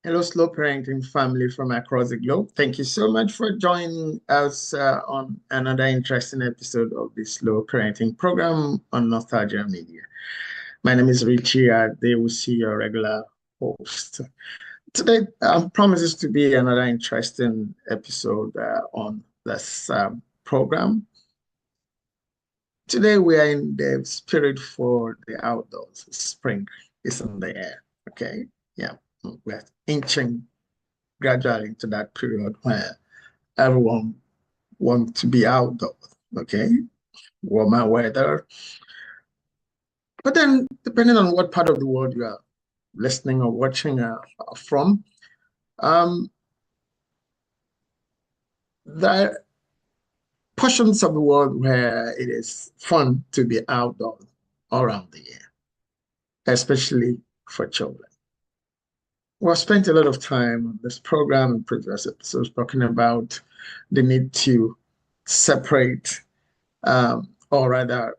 Hello, slow parenting family from across the globe. Thank you so much for joining us on another interesting episode of the Slow Parenting program on Nostalgia Media. My name is Richie Adewusi, your regular host. Today promises to be another interesting episode on this program. Today we are in the spirit for the outdoors. Spring is in the air. Okay, yeah, we're inching gradually into that period where everyone wants to be outdoors, okay? Warmer weather. But then, depending on what part of the world you are listening or watching from, um, there are portions of the world where it is fun to be outdoors all around the year, especially for children. We've spent a lot of time on this program in previous episodes talking about the need to separate, or rather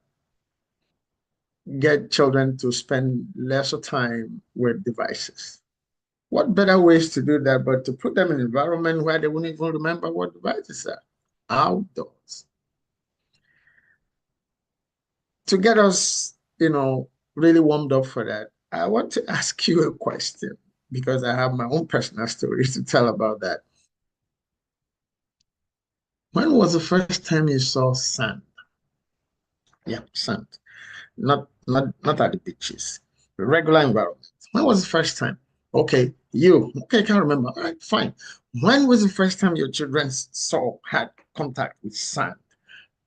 get children to spend lesser time with devices. What better ways to do that but to put them in an environment where they won't even remember what devices are? Outdoors. To get us, really warmed up for that, I want to ask you a question because I have my own personal stories to tell about that. When was the first time you saw sand? Yeah, sand. Not at the beaches, regular environment. When was the first time? Okay, you. Okay, I can't remember. All right, fine. When was the first time your children had contact with sand,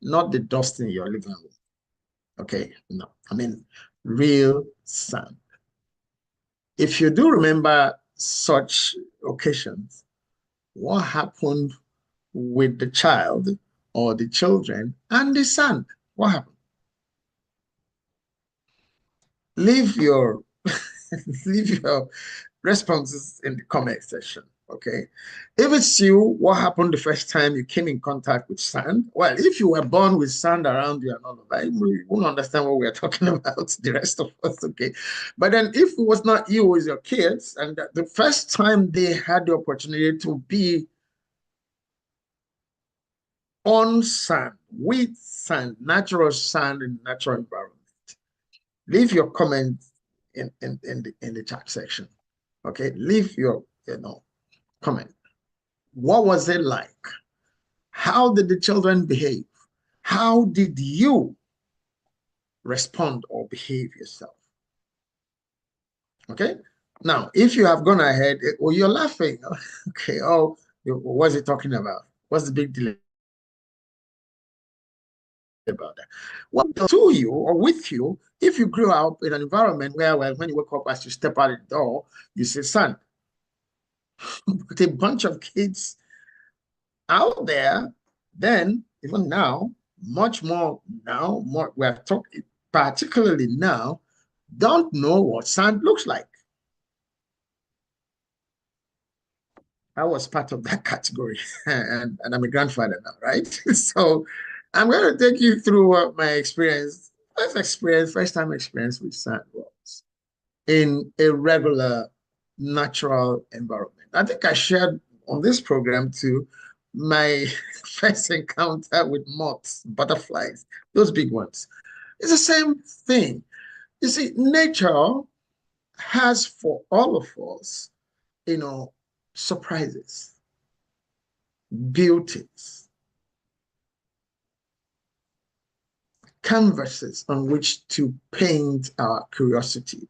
not the dust in your living room? Okay, no. I mean, real sand. If you do remember such occasions, what happened with the child or the children and the sand? What happened? Leave your leave your responses in the comment section. Okay. If it's you, what happened the first time you came in contact with sand? Well, if you were born with sand around you and all of that, we won't understand what we are talking about, the rest of us. Okay. But then if it was not you, it was your kids, and the first time they had the opportunity to be on sand, with sand, natural sand in natural environment, leave your comment in the chat section. Okay, leave your comment. What was it like? How did the children behave? How did you respond or behave yourself? Okay. Now, if you have gone ahead, or you're laughing, okay, oh, what's he talking about? What's the big deal about that? Well, to you or with you, if you grew up in an environment where, well, when you wake up, as you step out the door, you see sun. With a bunch of kids out there, then even now, much more now, more we're talking particularly now, don't know what sand looks like. I was part of that category, and I'm a grandfather now, right? So I'm going to take you through what my first time experience with sand was in a regular natural environment. I think I shared on this program too my first encounter with moths, butterflies, those big ones. It's the same thing. You see, nature has for all of us, surprises, beauties, canvases on which to paint our curiosity.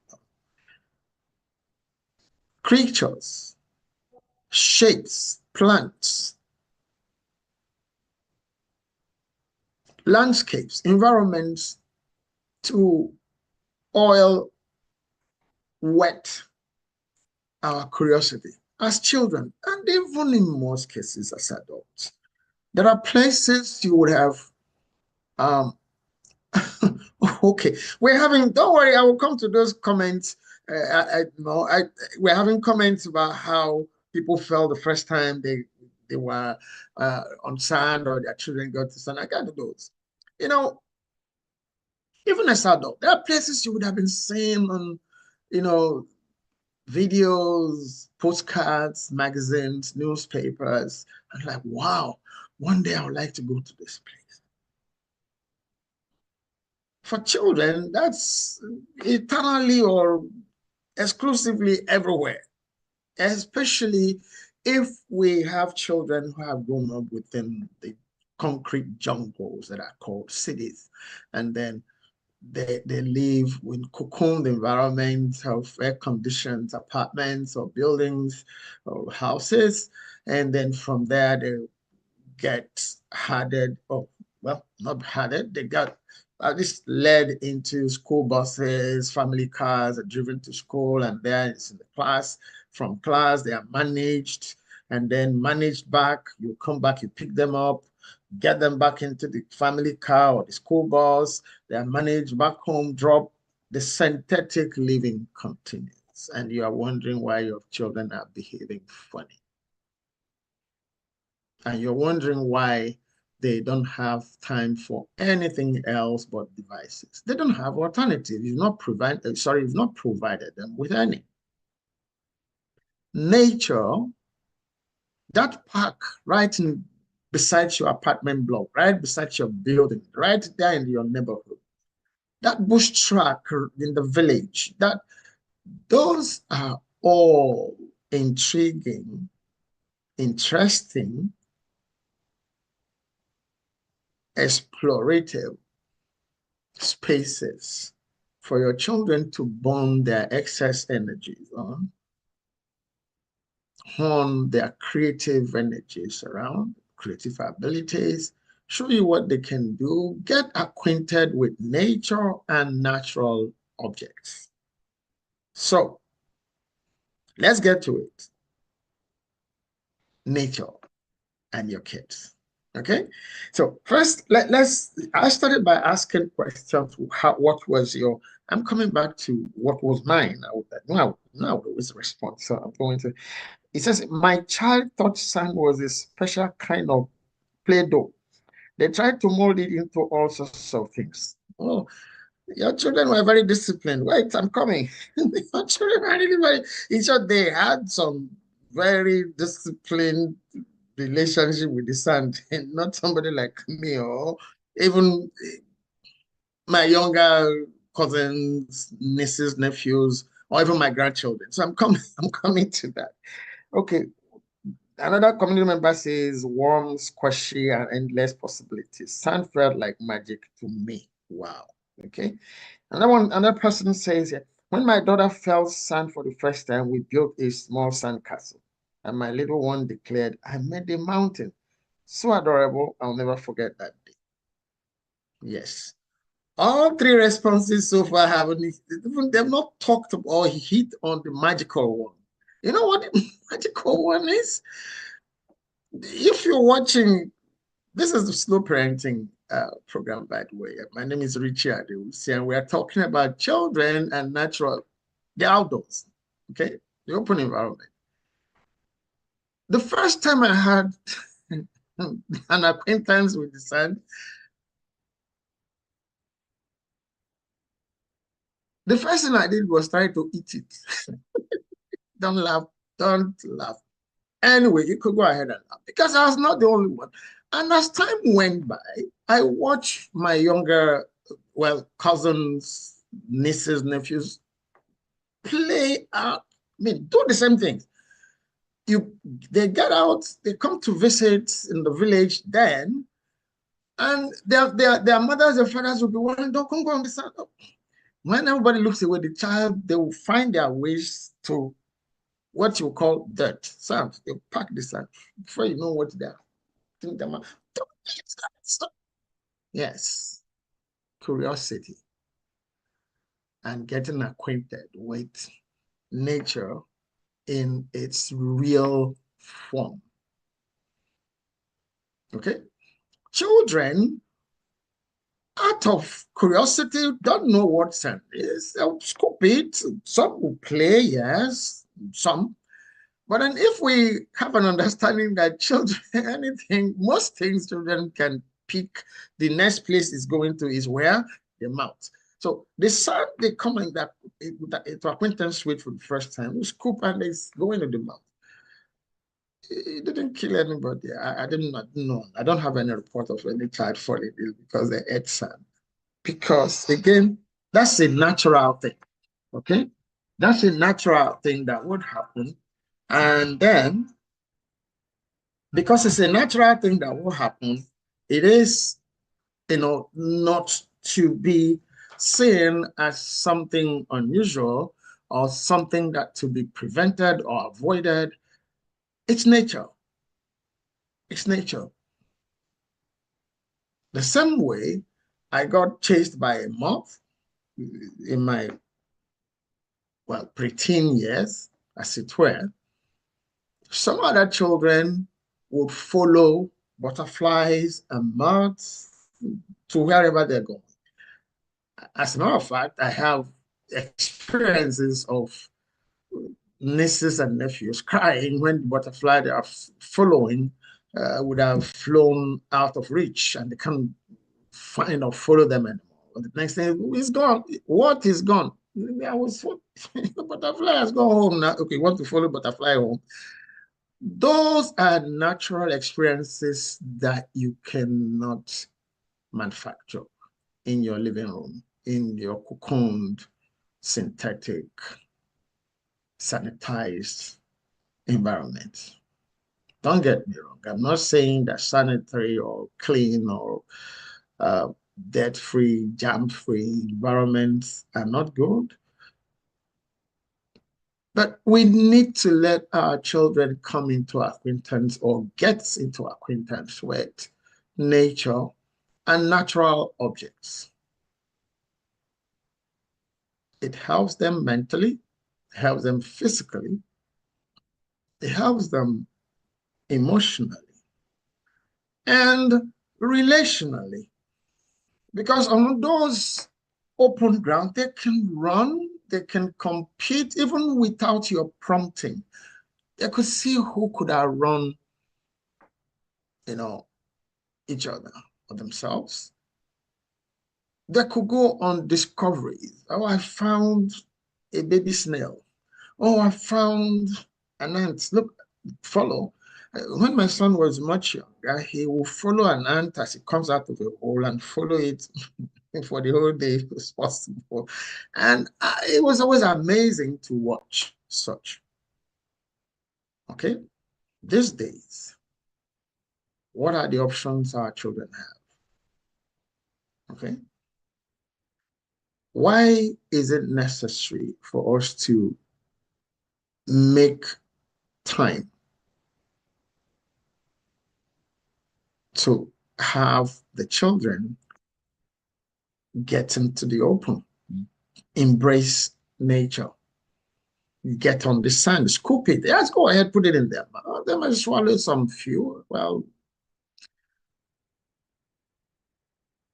Creatures, shapes, plants, landscapes, environments to oil, wet our curiosity as children, and even in most cases as adults. There are places you would have, okay, don't worry, I will come to those comments. We're having comments about how people felt the first time they were on sand or their children got to sand. I got those. You know, even as adult, there are places you would have been seeing on, you know, videos, postcards, magazines, newspapers. I'm like, wow, one day I would like to go to this place. For children, that's eternally or exclusively everywhere, especially if we have children who have grown up within the concrete jungles that are called cities. And then they live in cocooned environments of air-conditioned apartments or buildings or houses. And then from there, they get hardened, or well, not hardened, they got at least led into school buses, family cars are driven to school, and there it's in the class. From class, they are managed and then managed back. You come back, you pick them up, get them back into the family car or the school bus. They are managed back home, drop. The synthetic living continues, and you are wondering why your children are behaving funny. And you're wondering why they don't have time for anything else but devices. They don't have alternative. You've not provided them with any. Nature, that park right beside your apartment block, right beside your building, right there in your neighborhood, that bush track in the village, those are all intriguing, interesting, explorative spaces for your children to burn their excess energies on, hone their creative energies around, creative abilities, show you what they can do, get acquainted with nature and natural objects. So let's get to it. Nature and your kids. Okay, so first I started by asking questions. What was your? I'm coming back to what was mine. Now it was a response. So I'm going to. It says my child thought sand was a special kind of play-doh. They tried to mold it into all sorts of things. Oh, your children were very disciplined. Wait, I'm coming. Your children were really very. In short, they had some very disciplined relationship with the sand, and not somebody like me or even my younger cousins, nieces, nephews, or even my grandchildren. So I'm coming, I'm coming to that. Okay. Another community member says warm, squishy, and endless possibilities. Sand felt like magic to me. Wow. Okay. Another person says, when my daughter felt sand for the first time, we built a small sand castle. And my little one declared, I made a mountain. So adorable. I'll never forget that day. Yes. All three responses so far haven't, even they've not talked or hit on the magical one. You know what the magical one is? If you're watching, this is the slow parenting program, by the way. My name is Richie Adewusi, and we are talking about children and the outdoors, okay? The open environment. The first time I had an acquaintance with the sand, the first thing I did was try to eat it. Don't laugh. Don't laugh. Anyway, you could go ahead and laugh because I was not the only one. And as time went by, I watched my younger, well, cousins, nieces, nephews play out. I mean, do the same things. They get out, they come to visit in the village then, and their mothers and fathers will be wondering, don't come go on the sand. When everybody looks away, the child, they will find their ways to what you call dirt, sand. They pack the sand before you know what they are. Think them out. Yes, curiosity and getting acquainted with nature in its real form. Okay, children, out of curiosity, don't know what sand is. They'll scoop it. Some will play, yes, some. But then if we have an understanding that children, most things children can pick, the next place is going to is where? The mouth. So they saw they come in that to acquaintance with for the first time. We scoop and they go into the mouth. It didn't kill anybody. I didn't know. I don't have any report of any child falling ill because they ate sand. Because again, that's a natural thing. Okay, that's a natural thing that would happen, and then because it's a natural thing that will happen, it is, not to be seen as something unusual or something that to be prevented or avoided. It's nature. It's nature. The same way I got chased by a moth in my, well, preteen years, as it were, some other children would follow butterflies and moths to wherever they're going. As a matter of fact, I have experiences of nieces and nephews crying when the butterfly they are following would have flown out of reach and they can't find or follow them anymore. But the next thing is gone. What is gone? I was the butterfly has gone home now. Okay, want to follow butterfly home. Those are natural experiences that you cannot manufacture in your living room, in your cocooned, synthetic, sanitized environment. Don't get me wrong. I'm not saying that sanitary or clean or debt-free, germ-free environments are not good. But we need to let our children come into acquaintance or get into acquaintance with nature and natural objects. It helps them mentally, it helps them physically, it helps them emotionally, and relationally. Because on those open ground, they can run, they can compete even without your prompting. They could see who could outrun, each other or themselves. They could go on discoveries. Oh, I found a baby snail. Oh, I found an ant. Look, follow. When my son was much younger, he will follow an ant as it comes out of a hole and follow it for the whole day if was possible. And it was always amazing to watch such. Okay? These days, what are the options our children have? Okay? Why is it necessary for us to make time to have the children get into the open, embrace nature, get on the sand, scoop it? Yes, go ahead, put it in there. They might swallow some few. Well,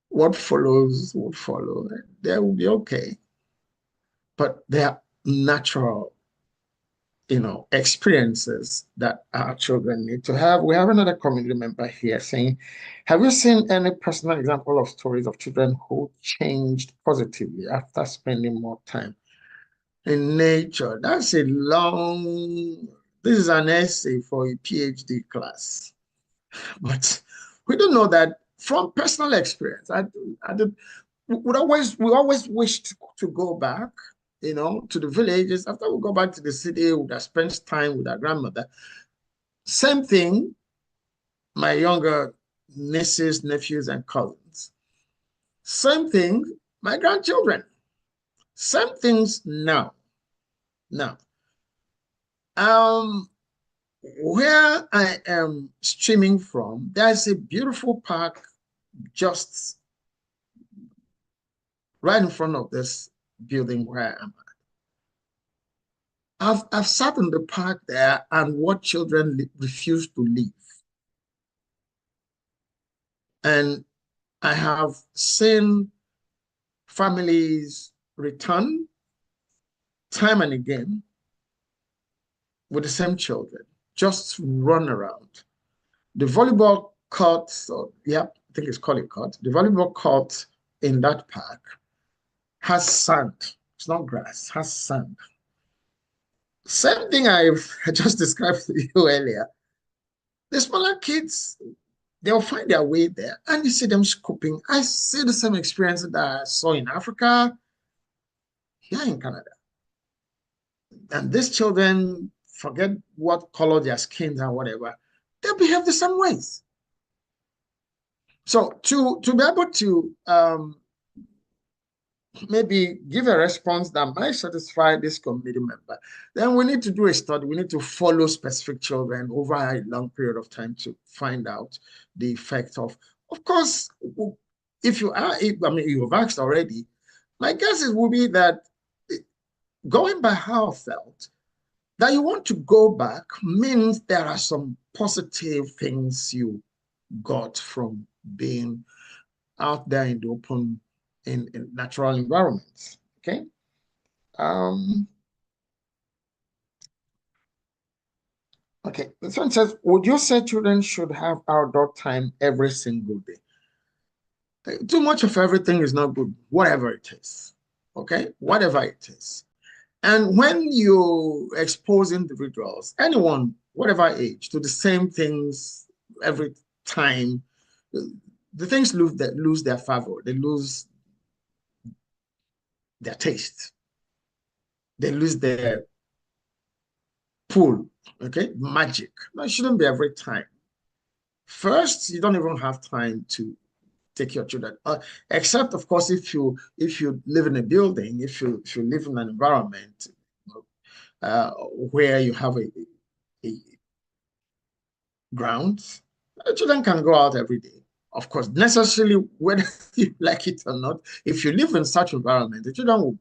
what follows will follow. They will be okay. But they are natural, experiences that our children need to have. We have another community member here saying, have you seen any personal example of stories of children who changed positively after spending more time in nature? That's a long, this is an essay for a PhD class. But we don't know that from personal experience. We always wished to go back, to the villages. After we go back to the city, we would have spent time with our grandmother. Same thing, my younger nieces, nephews, and cousins. Same thing, my grandchildren. Same things now. Now, where I am streaming from, there's a beautiful park just right in front of this building where I am. I've sat in the park there and watched children refuse to leave. And I have seen families return time and again with the same children, just run around. The volleyball court, I think it's called a court, the volleyball court in that park has sand. It's not grass, has sand. Same thing I've just described to you earlier. The smaller kids, they'll find their way there and you see them scooping. I see the same experience that I saw in Africa, here in Canada. And these children, forget what color their skins are, whatever, they behave the same ways. So to be able to maybe give a response that might satisfy this community member, then we need to do a study. We need to follow specific children over a long period of time to find out the effect of course, if you are, I mean, you've asked already, my guess it will be that going by how I felt, that you want to go back means there are some positive things you got from being out there in the open in natural environments. Okay. Okay. This one says, would you say children should have outdoor time every single day? Too much of everything is not good, whatever it is. Okay, whatever it is. And when you expose individuals, anyone, whatever age, to the same things every time, the things lose their favor. They lose their taste. They lose their pull. Okay, magic. No, it shouldn't be every time. First, you don't even have time to take your children, except of course if you live in a building, if you live in an environment where you have a ground, children can go out every day. Of course, necessarily whether you like it or not, if you live in such environment, the children will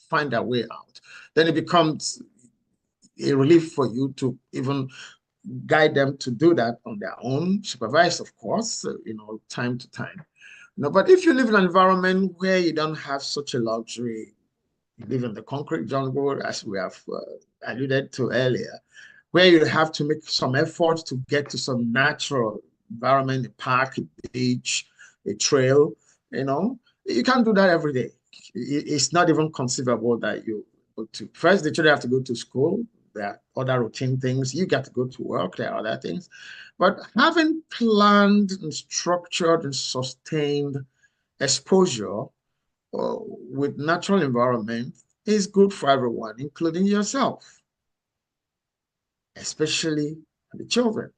find their way out. Then it becomes a relief for you to even guide them to do that on their own, supervised, of course, time to time. No, but if you live in an environment where you don't have such a luxury, you live in the concrete jungle, as we have alluded to earlier, where you have to make some effort to get to some natural environment, a park, a beach, a trail, you can't do that every day. It's not even conceivable that you go to. First, the children have to go to school. There are other routine things. You got to go to work. There are other things. But having planned and structured and sustained exposure with natural environment is good for everyone, including yourself, especially the children.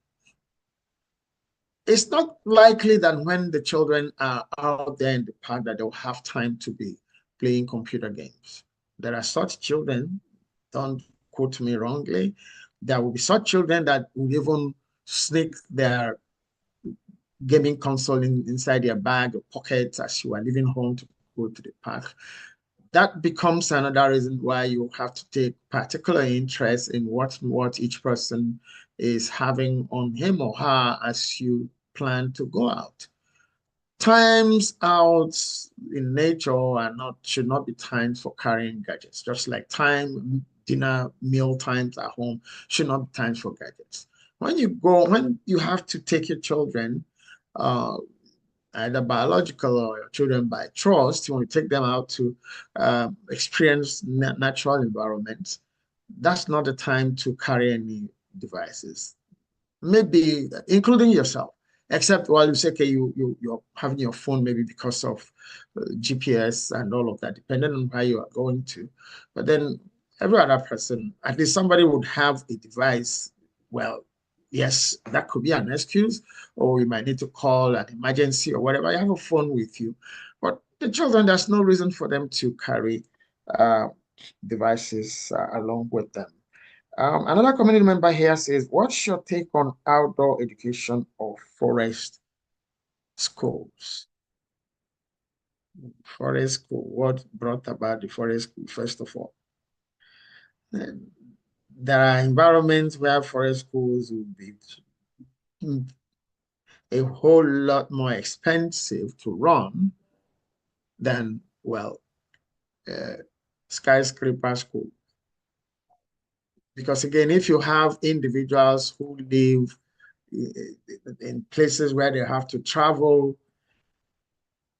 It's not likely that when the children are out there in the park that they'll have time to be playing computer games. There are such children, don't quote me wrongly, there will be such children that will even sneak their gaming console inside their bag or pocket as you are leaving home to go to the park. That becomes another reason why you have to take particular interest in what each person is having on him or her as you plan to go out. Times out in nature should not be times for carrying gadgets, just like dinner, meal times at home should not be times for gadgets. When you have to take your children, either biological or your children by trust, you want to take them out to experience natural environments, that's not the time to carry any devices. Maybe including yourself, except while you say, okay, you're having your phone maybe because of GPS and all of that, depending on where you are going to. But then every other person, at least somebody would have a device. Well, yes, that could be an excuse, or you might need to call an emergency or whatever. You have a phone with you. But the children, there's no reason for them to carry devices along with them. Another community member here says, what's your take on outdoor education or forest schools? Forest school, what brought about the forest school, first of all? There are environments where forest schools will be a whole lot more expensive to run than, well, skyscraper school. Because again, if you have individuals who live in places where they have to travel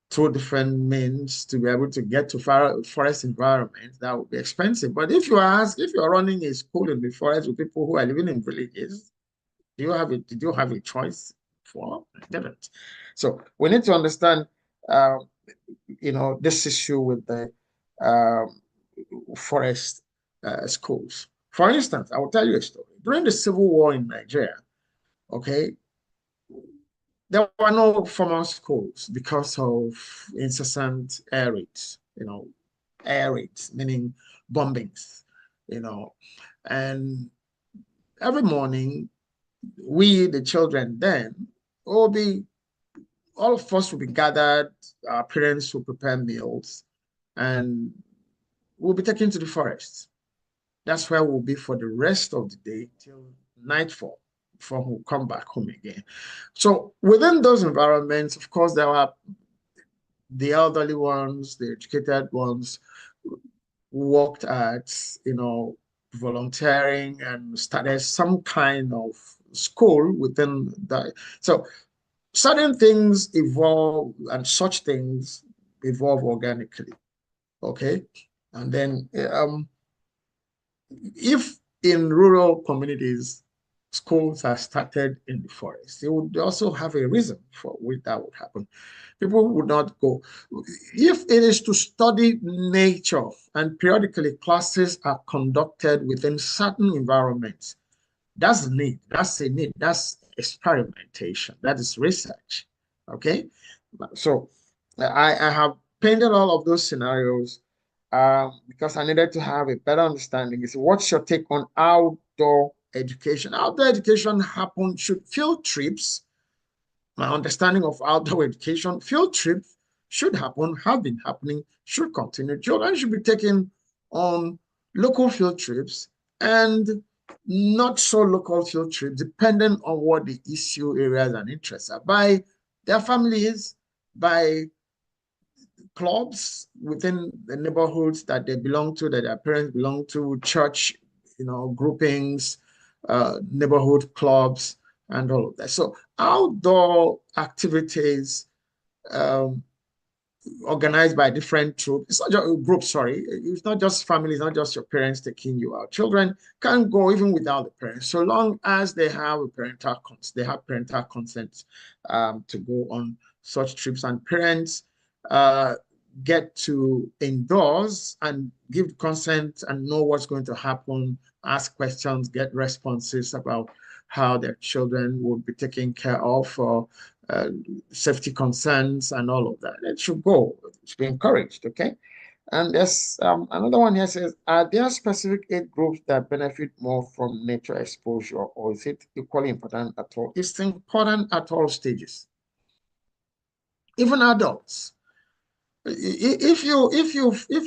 two different means to be able to get to forest environment, that would be expensive. But if you're running a school in the forest with people who are living in villages, did you have a choice for? I didn't. So we need to understand, uh, this issue with the um, forest schools. For instance, I will tell you a story. During the Civil War in Nigeria, okay, there were no formal schools because of incessant air raids, air raids, meaning bombings, you know. And every morning, we, the children then, will be, all of us will be gathered, our parents will prepare meals, and we'll be taken to the forest. That's where we'll be for the rest of the day till nightfall before we'll come back home again. So within those environments, of course, there are the elderly ones, the educated ones who worked at, volunteering and started some kind of school within the. So certain things evolve and such things evolve organically. Okay. And then if in rural communities schools are started in the forest, they would also have a reason for which that would happen. People would not go. If it is to study nature and periodically classes are conducted within certain environments, that's a need. That's a need. That's experimentation. That is research. Okay. So I have painted all of those scenarios because I needed to have a better understanding. Is what's your take on outdoor education? Outdoor education happen should field trips. My understanding of outdoor education, field trips should happen, have been happening, should continue. Children should be taken on local field trips and not so local field trips, depending on what the issue areas and interests are, by their families, by clubs within the neighborhoods that they belong to, that their parents belong to, church, groupings, neighborhood clubs, and all of that. So outdoor activities um, organized by different groups. It's not just groups, sorry. It's not just families, not just your parents taking you out. Children can go even without the parents, so long as they have parental consent to go on such trips, and parents get to endorse and give consent and know what's going to happen, ask questions, get responses about how their children will be taken care of, or safety concerns and all of that. It should go. It should be encouraged, okay? And there's another one here says, are there specific age groups that benefit more from nature exposure, or is it equally important at all? It's important at all stages. Even adults. If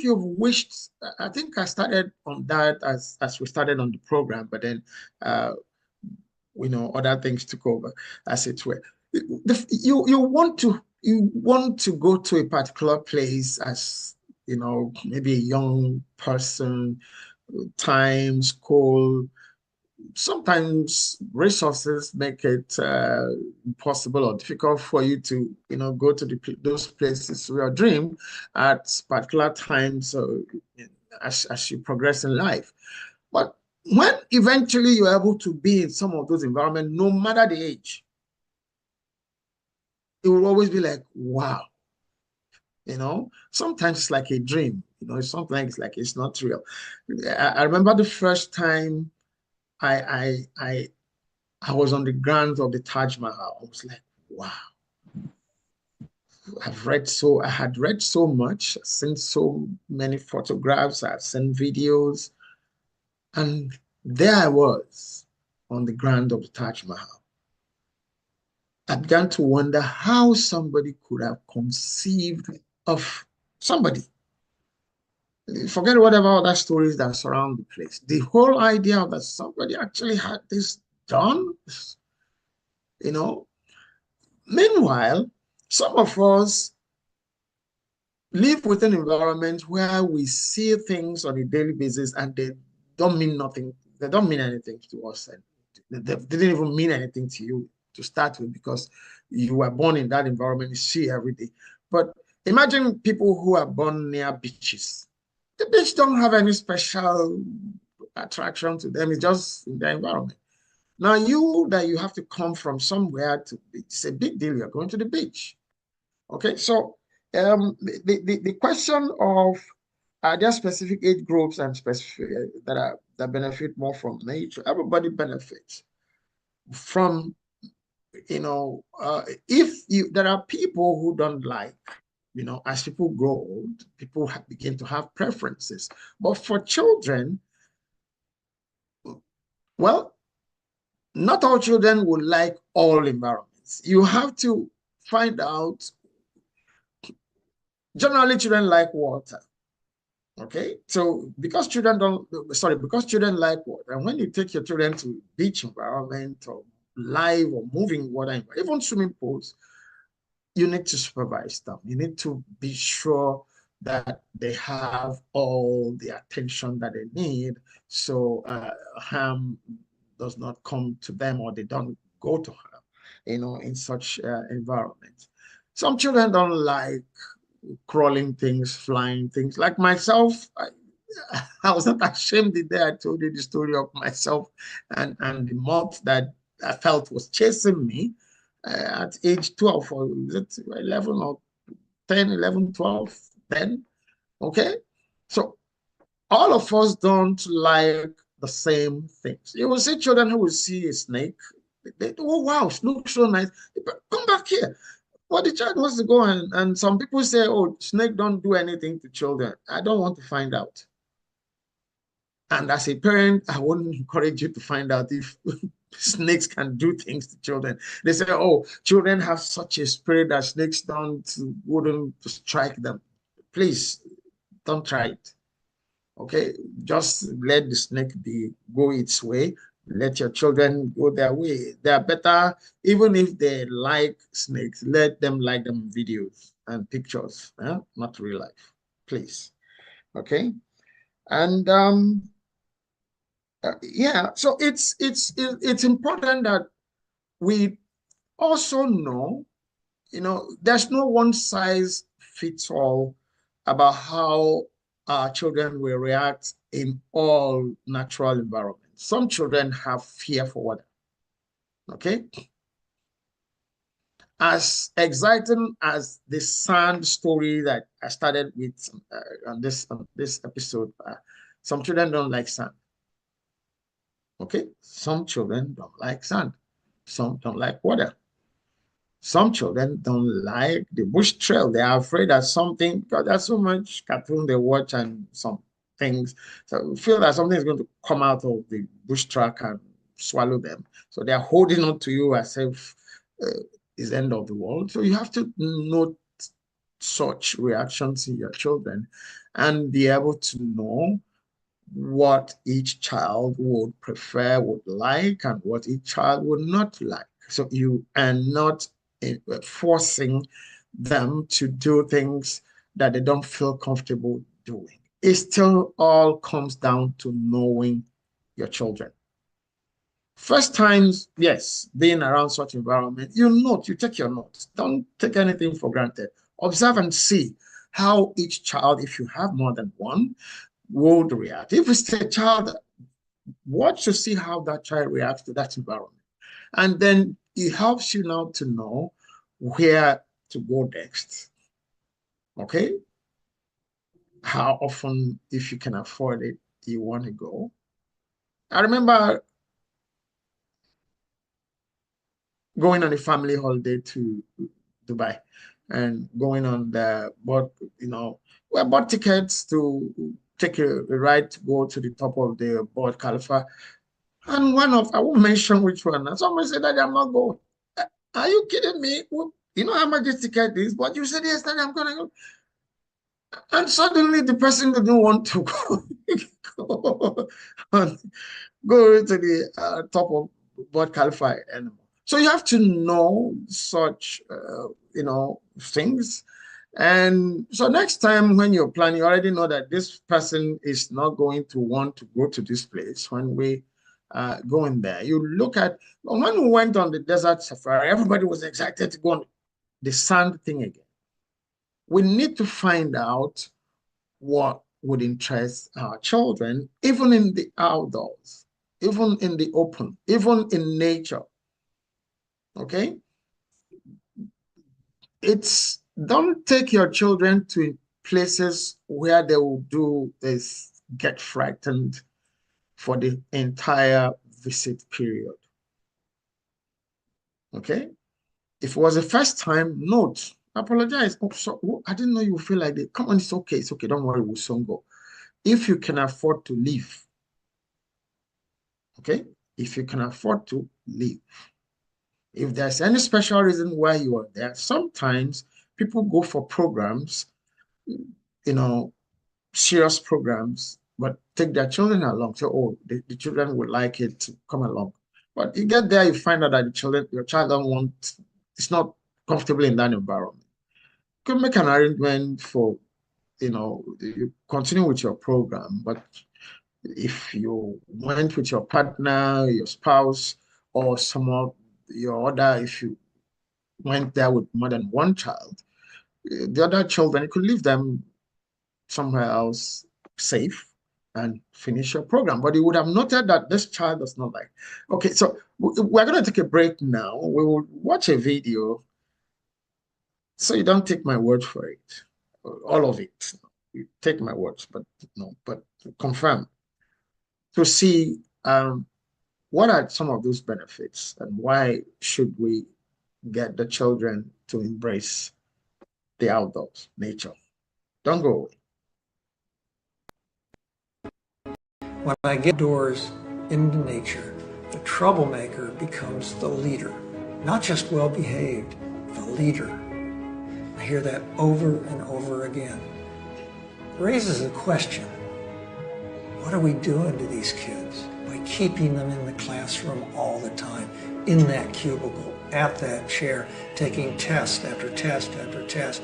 you've wished, I think I started on that as we started on the program, but then other things took over, as it were. You want to go to a particular place as maybe a young person, time, school. Sometimes resources make it impossible or difficult for you to go to those places we your dream at particular times, as you progress in life. But when eventually you're able to be in some of those environments, no matter the age, it will always be like, wow. Sometimes it's like a dream. Sometimes it's like it's not real. I remember the first time I was on the grounds of the Taj Mahal. I was like, wow. I had read so much, seen so many photographs, I've seen videos, and there I was on the ground of the Taj Mahal. I began to wonder how somebody could have conceived of somebody. Forget whatever other stories that surround the place. The whole idea that somebody actually had this done, you know. Meanwhile, some of us live within environments where we see things on a daily basis and they don't mean nothing. They don't mean anything to us. And they didn't even mean anything to you to start with, because you were born in that environment, you see every day. But Imagine people who are born near beaches. The beach don't have any special attraction to them. It's just in the environment. Now you have to come from somewhere to, it's a big deal. You're going to the beach. Okay, so the question of are there specific age groups and specific that benefit more from nature? Everybody benefits from, if there are people who don't like, as people grow old, people begin to have preferences. But for children, well, not all children will like all environments. You have to find out. Generally, children like water. Okay, so because children like water, and when you take your children to beach environment or live or moving water, even swimming pools, you need to supervise them. You need to be sure that they have all the attention that they need, so harm does not come to them, or they don't go to harm, in such environments. Some children don't like crawling things, flying things. Like myself, I was not ashamed the day I told you the story of myself and the moth that I felt was chasing me at age 12, or was it 11 or 10, 11, 12 then? Okay. So all of us don't like the same things. You will see children who will see a snake. Oh, wow, it looks so nice. Come back here. Well, the child wants to go, and some people say, oh, snake don't do anything to children. I don't want to find out. And as a parent, I wouldn't encourage you to find out if snakes can do things to children. They say, oh, children have such a spirit that snakes wouldn't strike them. Please don't try it. Okay, just let the snake go its way. Let your children go their way. They are better, even if they like snakes, let them like them in videos and pictures, not real life, please. Okay, and yeah, so it's important that we also know, there's no one size fits all about how our children will react in all natural environments. Some children have fear for water. Okay. As exciting as the sand story that I started with on this episode, some children don't like sand. Okay. Some children don't like sand. Some don't like water. Some children don't like the bush trail. They are afraid that something, because there's so much cartoon they watch and some things, so feel that something is going to come out of the bush track and swallow them. So they are holding on to you as if it's the end of the world. So you have to note such reactions in your children and be able to know what each child would prefer, would like, and what each child would not like. So you are not forcing them to do things that they don't feel comfortable doing. It still all comes down to knowing your children. First times, yes, being around such environment, you take your notes. Don't take anything for granted. Observe and see how each child, if you have more than one, would react. If it's a child, watch to see how that child reacts to that environment. And then it helps you now to know where to go next. Okay? How often, if you can afford it, do you want to go? I remember going on a family holiday to Dubai and going on we bought tickets to take a ride to go to the top of the Burj Khalifa. And I won't mention which one. And someone said that I'm not going. Are you kidding me? Well, you know how much this ticket is? But you said yes, that I'm going to go. And suddenly the person didn't want to go, go to the top of Burj Khalifa anymore. So you have to know such, things. And so next time when you're planning, you already know that this person is not going to want to go to this place when we go in there. You look at, when we went on the desert safari, everybody was excited to go on the sand thing again. we need to find out what would interest our children, even in the outdoors, even in the open, even in nature. Okay? Don't take your children to places where they will do is get frightened for the entire visit period. Okay? If it was the first time, note, apologize. Oh, so, I didn't know you feel like that. Come on, it's okay. It's okay. Don't worry, we'll soon go. If you can afford to leave, okay? If you can afford to leave. If there's any special reason why you are there, sometimes people go for programs, you know, serious programs, but take their children along. So, oh, the children would like it to come along. But you get there, you find out that your child don't want, it's not comfortable in that environment. You can make an arrangement for, you continue with your program, but if you went with your partner, your spouse, or some of your other, if you went there with more than one child, the other children, you could leave them somewhere else safe and finish your program. But you would have noted that this child does not like. Okay, so we're going to take a break now. We will watch a video. So you don't take my word for it, all of it. You take my words, but no, but confirm to see what are some of those benefits and why should we get the children to embrace the outdoors, nature. Don't go away. When I get outdoors into nature, the troublemaker becomes the leader, not just well-behaved, the leader. I hear that over and over again. It raises a question. What are we doing to these kids by keeping them in the classroom all the time, in that cubicle, at that chair, taking test after test after test,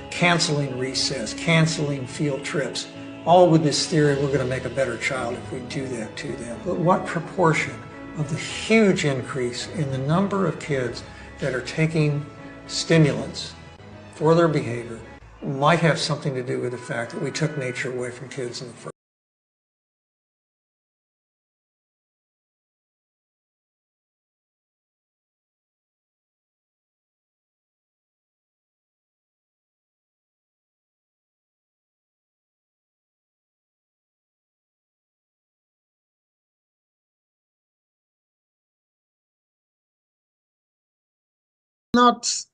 canceling recess, canceling field trips, all with this theory we're going to make a better child if we do that to them. But what proportion of the huge increase in the number of kids that are taking stimulants for their behavior might have something to do with the fact that we took nature away from kids in the first Not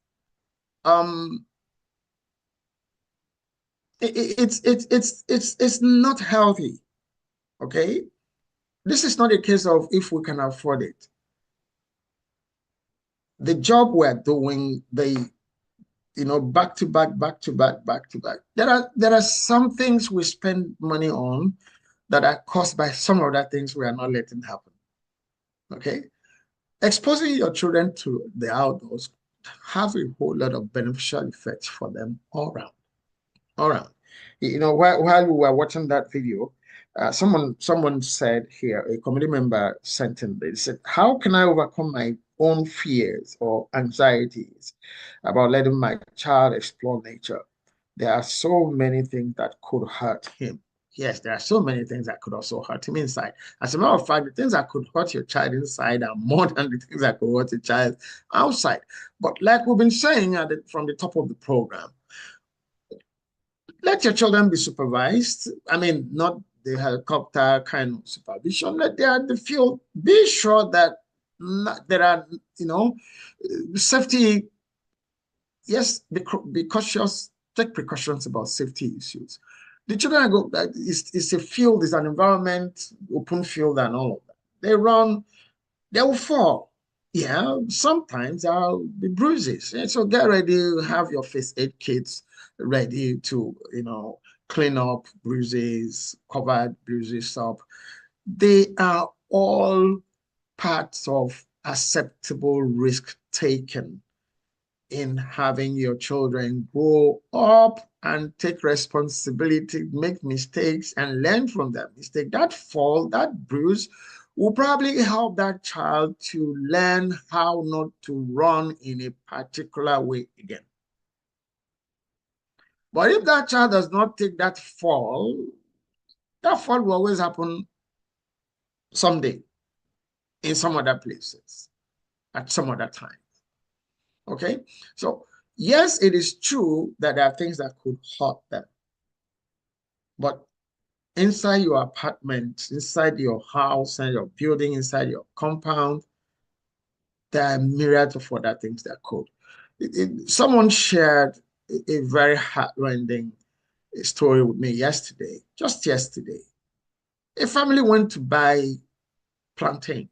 it's not healthy. Okay, this is not a case of if we can afford it. The job we're doing, back to back, back to back, back to back. There are some things we spend money on that are caused by some other things we are not letting happen. Okay, exposing your children to the outdoors has a whole lot of beneficial effects for them all around. All right. While we were watching that video, someone said here, a community member sent in, they said, how can I overcome my own fears or anxieties about letting my child explore nature? There are so many things that could hurt him. Yes, there are so many things that could also hurt him inside. As a matter of fact, the things that could hurt your child inside are more than the things that could hurt your child outside. But like we've been saying from the top of the program, let your children be supervised. I mean, not the helicopter kind of supervision. Let they are in the field. Be sure that there are, safety. Yes, be cautious. Take precautions about safety issues. The children go. It's a field. It's an environment, open field, and all of that. They run. They will fall. Yeah, sometimes there'll be bruises. And so get ready, have your first aid kits ready to, clean up bruises, covered bruises up. They are all parts of acceptable risk taken in having your children grow up and take responsibility, make mistakes, and learn from that mistake. That fall, that bruise will probably help that child to learn how not to run in a particular way again. But if that child does not take that fall will always happen someday in some other places at some other time. Okay? So, yes, it is true that there are things that could hurt them. But inside your apartment, inside your house and your building, inside your compound, there are myriads of other things that could. Someone shared a very heartrending story with me yesterday, just yesterday. A family went to buy plantain.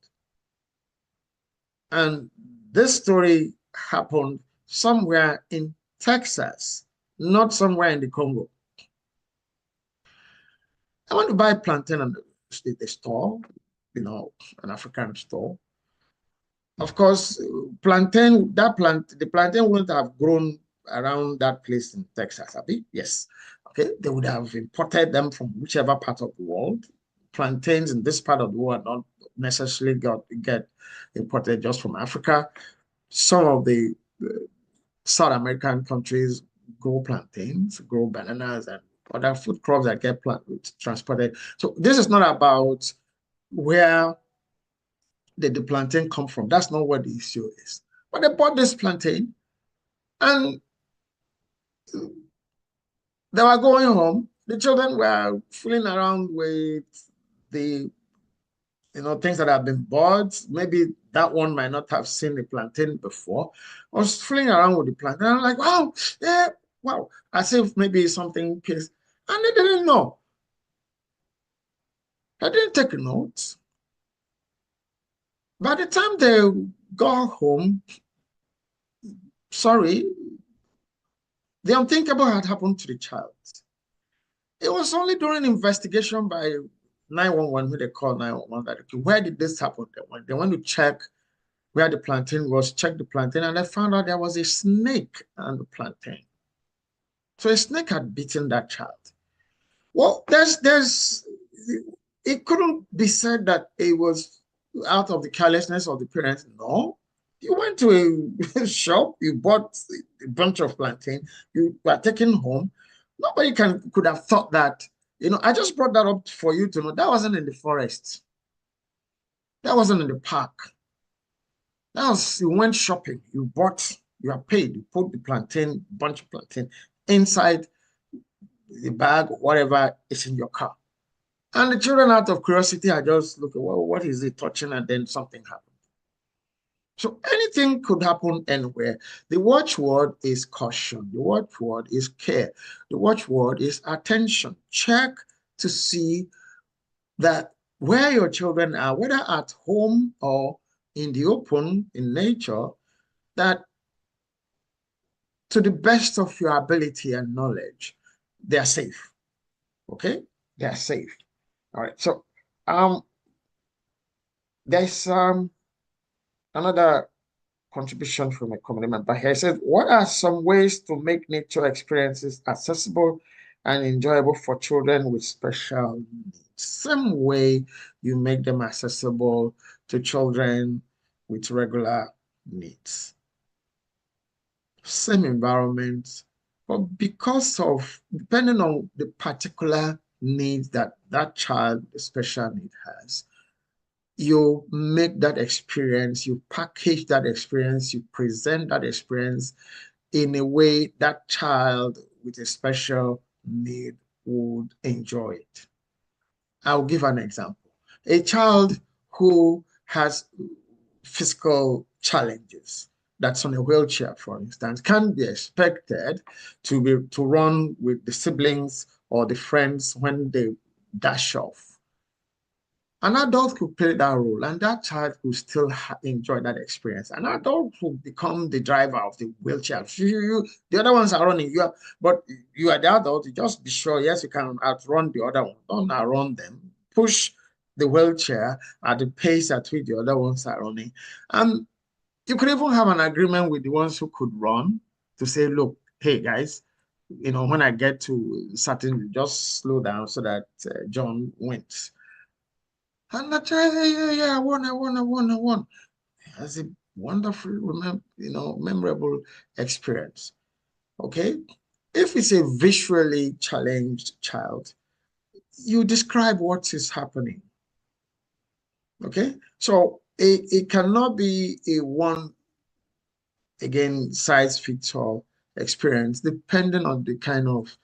And this story happened somewhere in Texas, not somewhere in the Congo. I went to buy plantain at the store, an African store. Of course, the plantain wouldn't have grown around that place in Texas, Abi? Yes. Okay, they would have imported them from whichever part of the world. Plantains in this part of the world not necessarily get imported just from Africa. Some of the South American countries grow plantains, grow bananas, and other food crops that get transported. So this is not about where did the plantain come from. That's not what the issue is. But they bought this plantain and they were going home. The children were fooling around with the things that have been bought. Maybe that one might not have seen the plantain before. I was fooling around with the plantain. I'm like, wow, yeah, wow. As if maybe something pissed. And they didn't know. I didn't take notes. By the time they got home, sorry, the unthinkable had happened to the child. It was only during investigation by 911, who they call 911, that, okay, where did this happen? They went to check where the plantain was, check the plantain, and they found out there was a snake on the plantain. So a snake had bitten that child. Well, it couldn't be said that it was out of the carelessness of the parents. No. You went to a shop, you bought a bunch of plantain, you were taken home. Nobody could have thought that, I just brought that up for you to know that wasn't in the forest. That wasn't in the park. That was, you went shopping, you are paid, you put the plantain, bunch of plantain inside the bag, whatever is in your car. And the children, out of curiosity, are just looking, well, what is it touching? And then something happened. So anything could happen anywhere. The watchword is caution. The watchword is care. The watchword is attention. Check to see that where your children are, whether at home or in the open, in nature, that to the best of your ability and knowledge, they are safe. Okay? They are safe. All right. So there's another contribution from a community member here. He said, what are some ways to make nature experiences accessible and enjoyable for children with special needs? Same way you make them accessible to children with regular needs. Same environment, but because of, depending on the particular needs that that child, the special need has, you make that experience, you package that experience, you present that experience in a way that child with a special need would enjoy it. I'll give an example. A child who has physical challenges, that's on a wheelchair, for instance, can be expected to run with the siblings or the friends when they dash off. An adult could play that role, and that child could still enjoy that experience. An adult will become the driver of the wheelchair. The other ones are running, but you are the adult. You just be sure, yes, you can outrun the other one. Don't outrun them. Push the wheelchair at the pace at which the other ones are running. And you could even have an agreement with the ones who could run to say, look, hey, guys, when I get to certain, just slow down so that John wins. And the child, yeah, I won. That's a wonderful, memorable experience. Okay. If it's a visually challenged child, you describe what is happening. Okay, so it cannot be a one, again, size fits all experience, depending on the kind of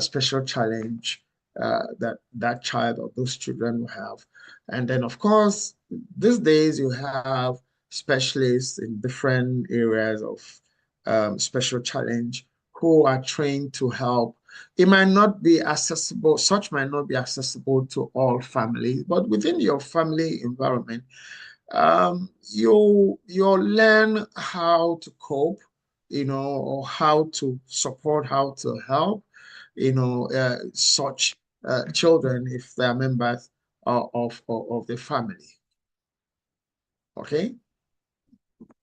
special challenge that that child or those children will have. And then, of course, these days you have specialists in different areas of special challenge who are trained to help. It might not be accessible, such might not be accessible to all families, but within your family environment, you'll learn how to cope, or how to support, how to help, such children if they are members of the family. Okay,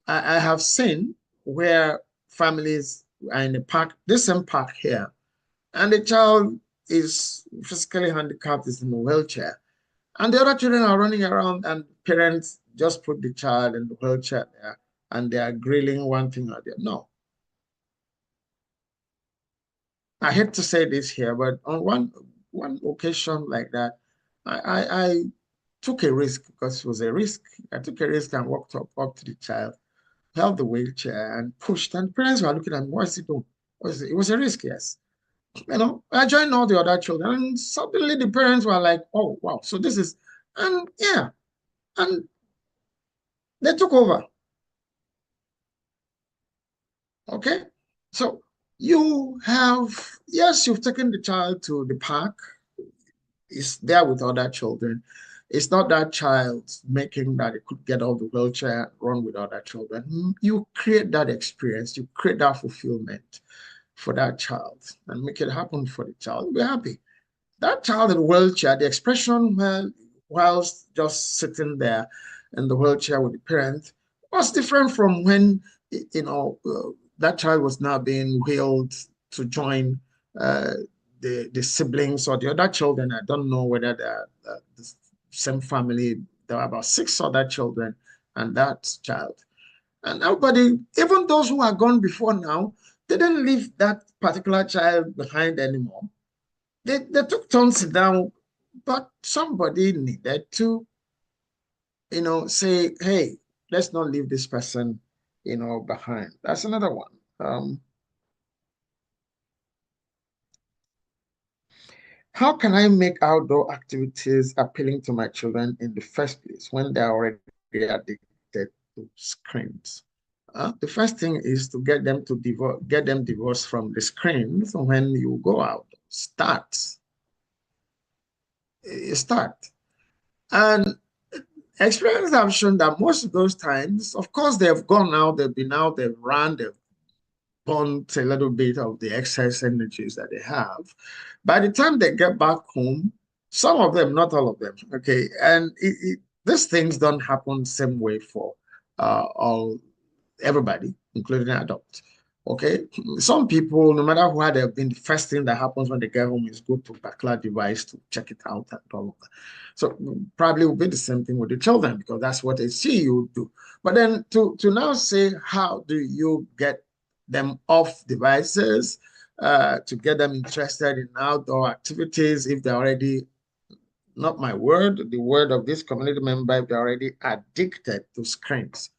I have seen where families are in the park, this same park here, and the child is physically handicapped, is in a wheelchair. And the other children are running around, and parents just put the child in the wheelchair there, and they are grilling one thing or the other. No. I hate to say this here, but on one occasion like that, I took a risk because it was a risk. I took a risk and walked up to the child, held the wheelchair and pushed, and parents were looking at me, what is he doing? It was a risk, yes. I joined all the other children, and suddenly the parents were like, oh, wow, so this is, and yeah, and they took over. Okay. So yes, you've taken the child to the park. It's there with other children. It's not that child making that it could get out of the wheelchair, run with other children. You create that experience, you create that fulfillment for that child and make it happen for the child. Be happy. That child in the wheelchair, the expression whilst just sitting there in the wheelchair with the parent was different from when that child was now being wheeled to join uh, the siblings or the other children. I don't know whether they're the same family. There were about 6 other children and that child. And everybody, even those who are gone before now, they didn't leave that particular child behind anymore. They took turns down, but somebody needed to, say, hey, let's not leave this person, behind. That's another one. How can I make outdoor activities appealing to my children in the first place when they're already addicted to screens? The first thing is to get them divorced from the screens when you go out. Start. And experience have shown that most of those times, of course, they've gone out, they've been out, they've run, they've burnt a little bit of the excess energies that they have. By the time they get back home, some of them, not all of them, okay, and these things don't happen the same way for all everybody, including adults. Okay, some people, no matter where they've been, the first thing that happens when they get home is go to bachelor device to check it out and all of that. So probably will be the same thing with the children because that's what they see you do. But then to now say, how do you get them off devices, to get them interested in outdoor activities if they're already, not my word, the word of this community member, if they're already addicted to screens?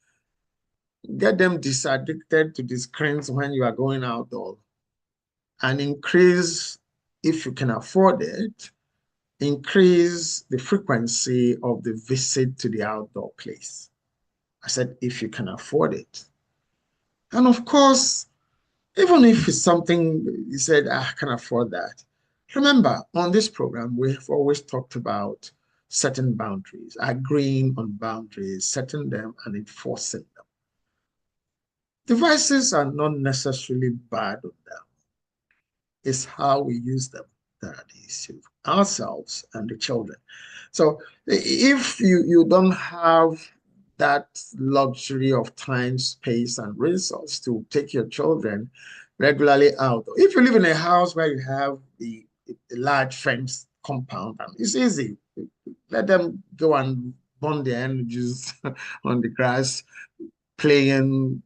Get them disaddicted to the screens when you are going outdoor and increase, if you can afford it, increase the frequency of the visit to the outdoor place. I said, if you can afford it. And of course, even if it's something you said, I can afford that. Remember, on this program, we've always talked about setting boundaries, agreeing on boundaries, setting them and enforcing them. Devices are not necessarily bad on them. It's how we use them that are the issue, ourselves and the children. So if you don't have that luxury of time, space, and resource to take your children regularly out, if you live in a house where you have the large fence compound, it's easy. Let them go and burn their energies on the grass, playing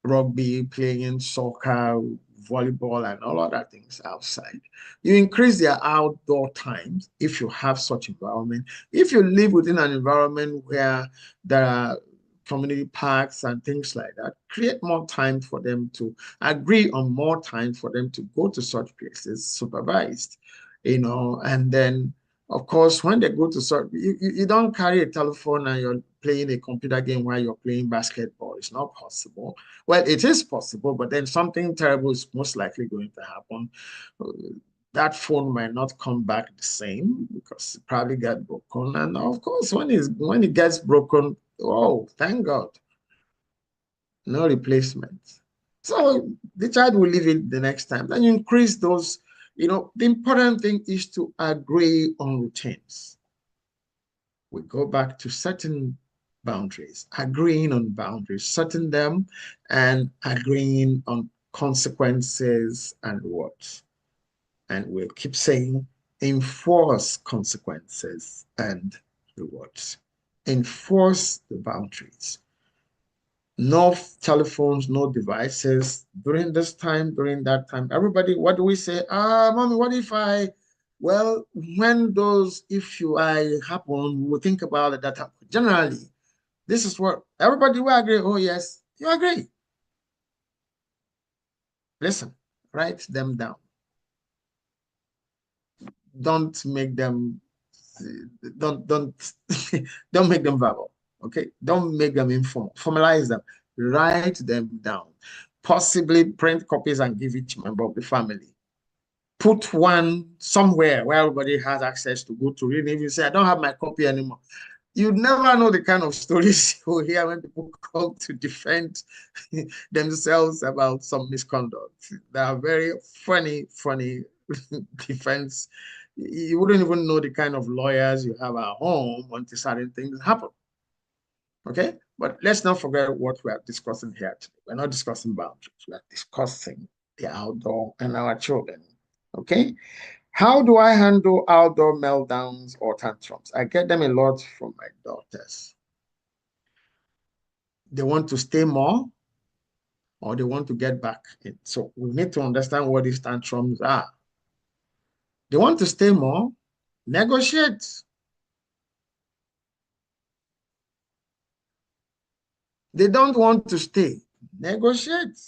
rugby, playing soccer, volleyball and all other things outside. You increase their outdoor times if you have such environment. If you live within an environment where there are community parks and things like that, create more time for them to agree on more time for them to go to such places supervised, and then of course, when they go to such, you don't carry a telephone and you're playing a computer game while you're playing basketball. It's not possible. Well, it is possible, but then something terrible is most likely going to happen. That phone might not come back the same because it probably got broken. And of course, when it gets broken, oh, thank God, no replacement. So the child will leave it the next time. Then you increase those. The important thing is to agree on routines. We go back to setting boundaries, agreeing on boundaries, setting them, and agreeing on consequences and rewards. And we'll keep saying, enforce consequences and rewards. Enforce the boundaries. No telephones, no devices during this time, during that time. Everybody, what do we say? Mommy, what if well, when those I happen, we think about it that happen. Generally, this is what everybody will agree. Oh, yes, you agree. Listen, write them down. Don't make them, don't don't make them verbal. Okay, don't make them informal. Formalize them. Write them down. Possibly print copies and give each member of the family. Put one somewhere where everybody has access to go to read. If you say, I don't have my copy anymore, you never know the kind of stories you hear when people come to defend themselves about some misconduct. They are very funny defense. You wouldn't even know the kind of lawyers you have at home until certain things happen. Okay? But let's not forget what we are discussing here today. We're not discussing boundaries. We are discussing the outdoor and our children. Okay? How do I handle outdoor meltdowns or tantrums? I get them a lot from my daughters. They want to stay more or they want to get back in. So we need to understand what these tantrums are. They want to stay more, negotiate. They don't want to stay, negotiate.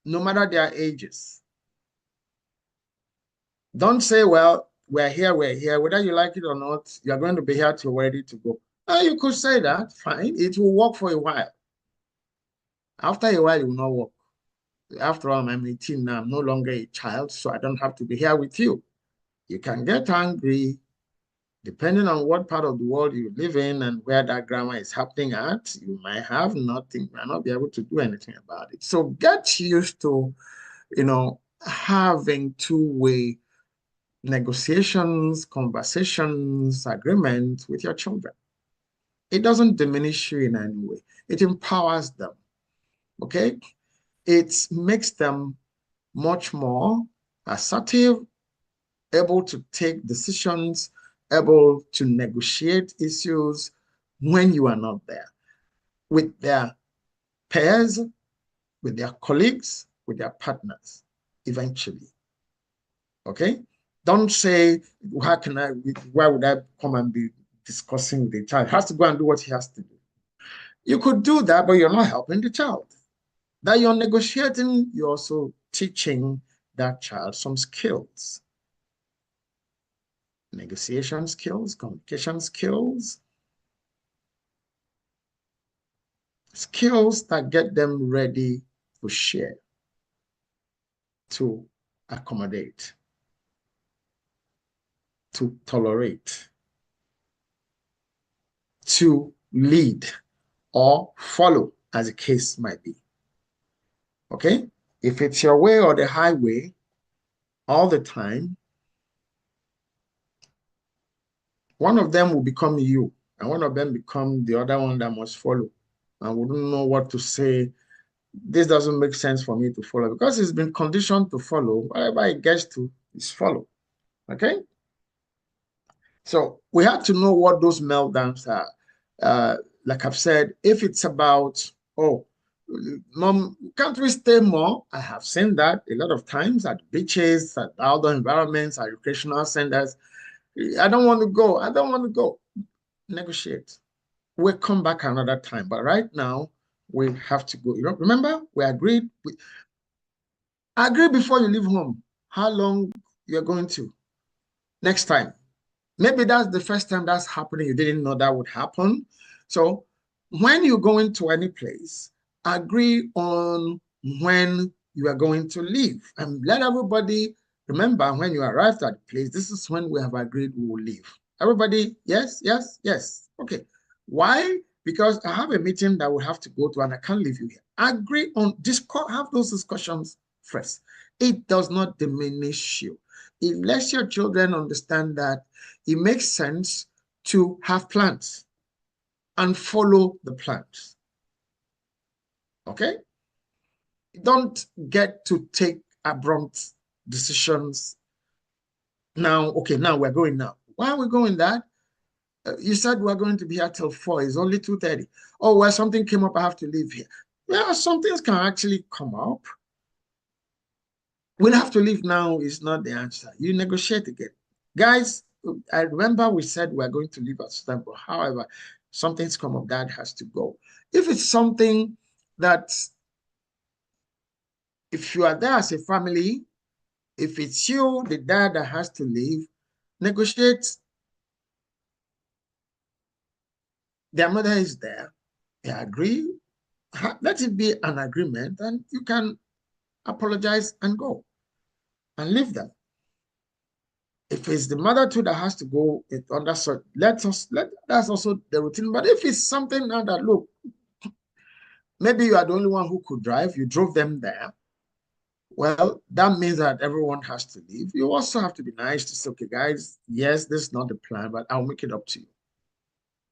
No matter their ages. Don't say, well, we're here, whether you like it or not, you're going to be here till we're ready to go. You could say that, fine, it will work for a while. After a while, it will not work. After all, I'm 18 now, I'm no longer a child, so I don't have to be here with you. You can get angry, depending on what part of the world you live in and where that grammar is happening at, you might have nothing, might not be able to do anything about it. So get used to, having two-way negotiations, conversations, agreements with your children. It doesn't diminish you in any way. It empowers them, okay? It makes them much more assertive, able to take decisions, able to negotiate issues when you are not there, with their peers, with their colleagues, with their partners, eventually. Okay? Don't say, why would I come and be discussing with the child? He has to go and do what he has to do. You could do that, but you're not helping the child. That you're negotiating, you're also teaching that child some skills. Negotiation skills, communication skills, skills that get them ready to share, to accommodate, to tolerate, to lead or follow, as the case might be. Okay? If it's your way or the highway all the time, one of them will become you, and one of them become the other one that must follow. And wouldn't know what to say. This doesn't make sense for me to follow because it's been conditioned to follow. Whatever it gets to is follow. Okay? So we have to know what those meltdowns are. Like I've said, if it's about, Mom, can't we stay more? I have seen that a lot of times at beaches, at outdoor environments, at recreational centers. I don't want to go. I don't want to go. Negotiate. We'll come back another time. But right now, we have to go. You know, remember, we agreed. We agreed before you leave home how long you're going to. Next time. Maybe that's the first time that's happening. You didn't know that would happen. So when you go into any place, agree on when you are going to leave and let everybody remember when you arrived at the place, this is when we have agreed we will leave. Everybody, yes, yes, yes. Okay. Why? Because I have a meeting that we have to go to and I can't leave you here. Agree on discuss, have those discussions first. It does not diminish you. It lets your children understand that it makes sense to have plans and follow the plans. Okay? Don't get to take abrupt decisions. Now, okay, now we're going now. Why are we going that? You said we're going to be here till 4. It's only 2:30. Oh, well, something came up. I have to leave here. Well, some things can actually come up. We'll have to leave now is not the answer. You negotiate again. Guys, I remember we said we're going to leave at Stanford. However, something's come up that has to go. If it's something that, if you are there as a family, if it's you, the dad that has to leave, negotiate. Their mother is there. They agree. Let it be an agreement, and you can apologize and go and leave them. If it's the mother too that has to go, it understood. That's also the routine. But if it's something now that, look, maybe you are the only one who could drive, you drove them there. Well, that means that everyone has to leave. You also have to be nice to say, okay, guys, yes, this is not the plan, but I'll make it up to you.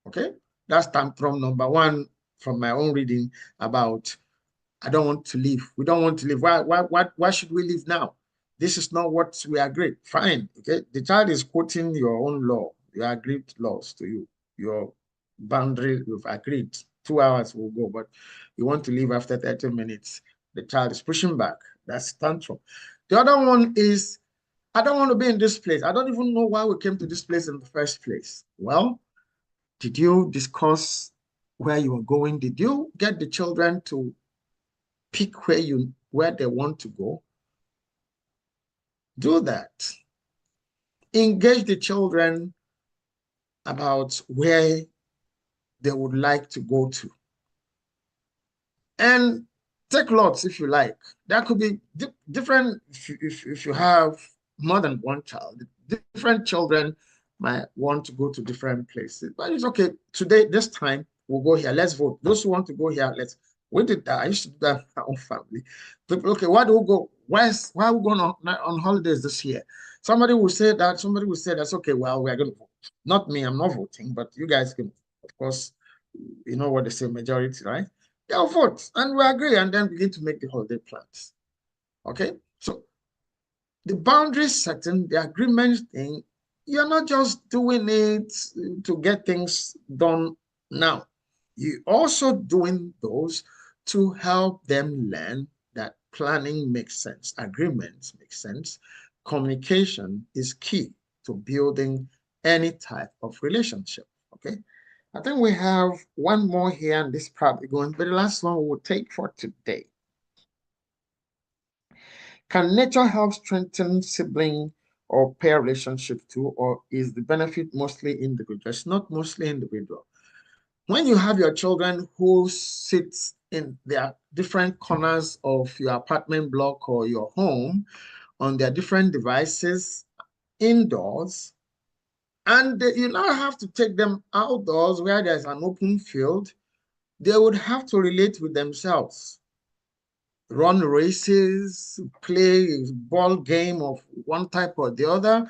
Okay? That's tantrum number 1 from my own reading about I don't want to leave. We don't want to leave. Why should we leave now? This is not what we agreed. Fine. Okay. The child is quoting your own law, your agreed laws to you, your boundary you've agreed. 2 hours will go, but you want to leave after 30 minutes. The child is pushing back. That's tantrum. The other one is, I don't want to be in this place. I don't even know why we came to this place in the first place. Well, did you discuss where you are going? Did you get the children to pick where they want to go? Do that. Engage the children about where they would like to go to. And take lots if you like. There could be different, if you have more than one child, different children might want to go to different places. But it's okay. Today, this time, we'll go here. Let's vote. Those who want to go here, we did that. I used to do that in my own family. People, okay, why do we go? Why are we going on holidays this year? Somebody will say that. Somebody will say that's okay. Well, we're going to vote. Not me. I'm not voting, but you guys can. Of course, you know what they say, majority, right? They'll vote and we agree and then begin to make the holiday plans. Okay? So the boundary setting, the agreement thing, you're not just doing it to get things done now. You're also doing those to help them learn that planning makes sense, agreements make sense. Communication is key to building any type of relationship. Okay? I think we have one more here, and this is probably going to be the last one we will take for today. Can nature help strengthen sibling or pair relationship too, or is the benefit mostly individual? It's not mostly individual. When you have your children who sit in their different corners of your apartment block or your home on their different devices indoors, and you now have to take them outdoors where there's an open field, they would have to relate with themselves, run races, play a ball game of one type or the other.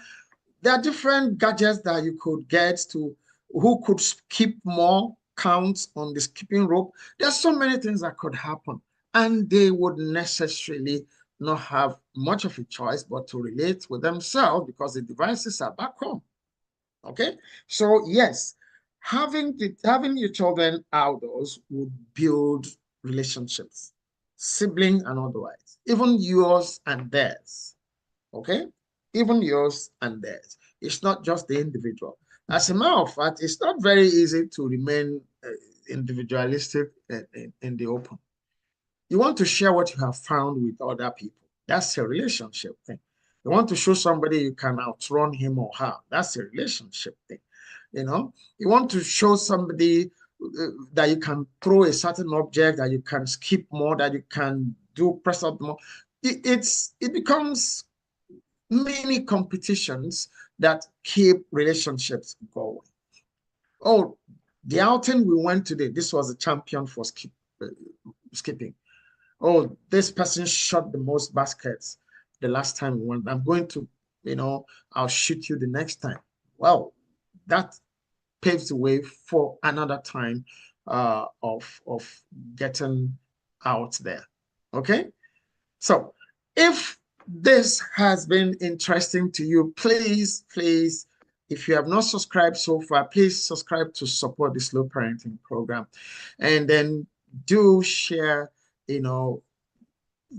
There are different gadgets that you could get to who could skip more counts on the skipping rope. There's so many things that could happen, and they would necessarily not have much of a choice but to relate with themselves because the devices are back home. Okay, so yes, having your children outdoors would build relationships, sibling and otherwise, even yours and theirs. Okay? Even yours and theirs. It's not just the individual. As a matter of fact, it's not very easy to remain individualistic in the open. You want to share what you have found with other people. That's a relationship thing. You want to show somebody you can outrun him or her. That's a relationship thing. You know, you want to show somebody that you can throw a certain object, that you can skip more, that you can do press up more. It becomes many competitions that keep relationships going. Oh, the outing we went today, this was a champion for skipping. Oh, this person shot the most baskets the last time we went. I'm going to, I'll shoot you the next time. Well, that paves the way for another time of getting out there. Okay? So if this has been interesting to you, please, if you have not subscribed so far, please subscribe to support the Slow Parenting program. And then do share, go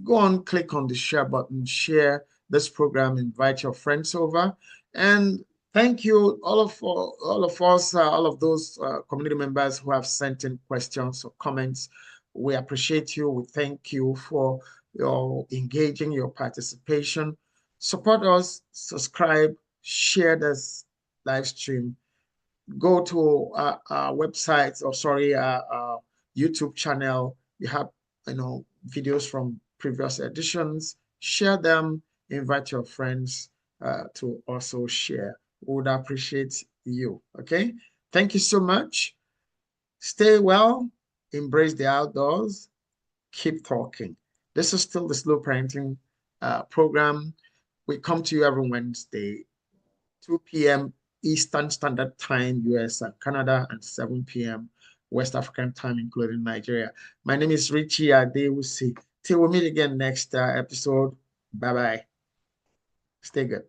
on, click on the share button, share this program, invite your friends over. And thank you, all of us, all of those community members who have sent in questions or comments. We appreciate you. We thank you for your engaging, your participation. Support us, subscribe, share this live stream. Go to our website, or sorry, our YouTube channel. We have, videos from previous editions. Share them. Invite your friends to also share. We would appreciate you. Okay. Thank you so much. Stay well. Embrace the outdoors. Keep talking. This is still the Slow Parenting program. We come to you every Wednesday, 2 p.m. Eastern Standard Time, US and Canada, and 7 p.m. West African time, including Nigeria. My name is Richie Adewusi. Till we meet again next episode. Bye-bye. Stay good.